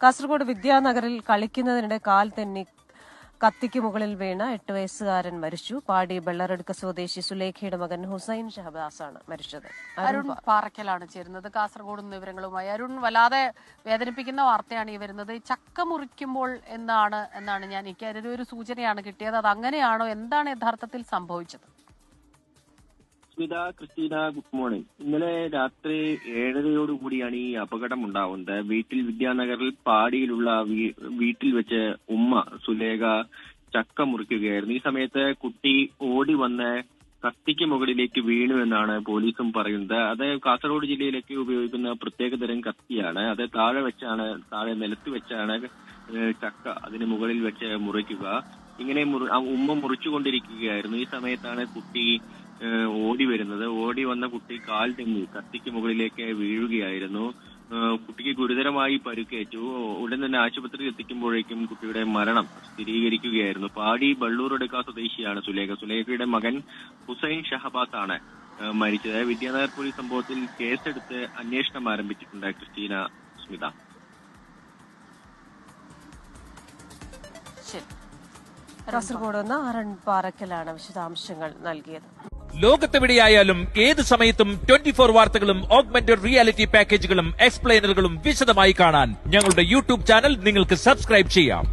കാസർഗോഡ് വിദ്യാനഗറിൽ കളിക്കുന്നതിനിടെ കാൽ തെന്നി കത്തിക്ക് മുകളിൽ വീണ 8 വയസ്സുകാരൻ മരിച്ചു. പാടി ബെള്ളറടുക്ക സ്വദേശി സുലേഖയുടെ മകൻ ഹുസൈൻ ഷഹബാസാണ് മരിച്ചത്. അരുൺ പാറക്കലാണ് ചേരുന്നത് കാസർഗോഡ് വിവരങ്ങളുമായി. അരുൺ, വല്ലാതെ വേദനിപ്പിക്കുന്ന വാർത്തയാണ് ഈ വരുന്നത്. ചക്ക മുറിക്കുമ്പോൾ എന്നാണ് എനിക്ക് അതിലൊരു സൂചനയാണ് കിട്ടിയത്. അത് അങ്ങനെയാണോ? എന്താണ് യഥാർത്ഥത്തിൽ സംഭവിച്ചത്? Smitha, Christina, good morning. ഇന്നലെ രാത്രി 7:30 ഈ അപകടം ഉണ്ടാവുന്നത്. വിദ്യാനഗറിൽ പാടിയിലുള്ള വീട്ടിൽ വെച്ച് ഉമ്മ സുലേഖ ചക്ക മുറിക്കുകയായിരുന്നു. ഈ സമയത്ത് കുട്ടി ഓടി വന്ന് കത്തിക്ക് മുകളിലേക്ക് വീണു എന്നാണ് പോലീസും പറയുന്നത്. അത് കാസർഗോഡ് ജില്ലയിലേക്ക് ഉപയോഗിക്കുന്ന പ്രത്യേകതരം കത്തിയാണ്. അത് താഴെ നിലത്ത് വെച്ചാണ് ചക്ക അതിന് മുകളിൽ വെച്ച് മുറിക്കുക. ഇങ്ങനെ ഉമ്മ മുറിച്ചുകൊണ്ടിരിക്കുകയായിരുന്നു. ഈ സമയത്താണ് കുട്ടി ഓടി വരുന്നത്. ഓടി വന്ന കുട്ടി കാൽ തെന്നി കത്തിക്ക് മുകളിലേക്ക് വീഴുകയായിരുന്നു. കുട്ടിക്ക് ഗുരുതരമായി പരിക്കേറ്റു. ഉടൻ തന്നെ ആശുപത്രിയിൽ എത്തിക്കുമ്പോഴേക്കും കുട്ടിയുടെ മരണം സ്ഥിരീകരിക്കുകയായിരുന്നു. പാടി ബള്ളൂറടുക്ക സ്വദേശിയാണ് സുലേഖയുടെ മകൻ ഹുസൈൻ ഷഹബാസ് ആണ് മരിച്ചത്. വിദ്യാനഗർ പോലീസ് സംഭവത്തിൽ കേസെടുത്ത് അന്വേഷണം ആരംഭിച്ചിട്ടുണ്ട്. ക്രിസ്റ്റീന, സ്മിത. കാസർഗോഡ് നിന്ന് അരുൺ പാറക്കലാണ് വിശദാംശങ്ങൾ നൽകിയത്. ലോകത്തെവിടെയായാലും ഏത് സമയത്തും 24 വാർത്തകളും ഓഗ്മെന്റഡ് റിയാലിറ്റി പാക്കേജുകളും എക്സ്പ്ലെയിനറുകളും വിശദമായി കാണാൻ ഞങ്ങളുടെ യൂട്യൂബ് ചാനൽ നിങ്ങൾക്ക് സബ്സ്ക്രൈബ് ചെയ്യാം.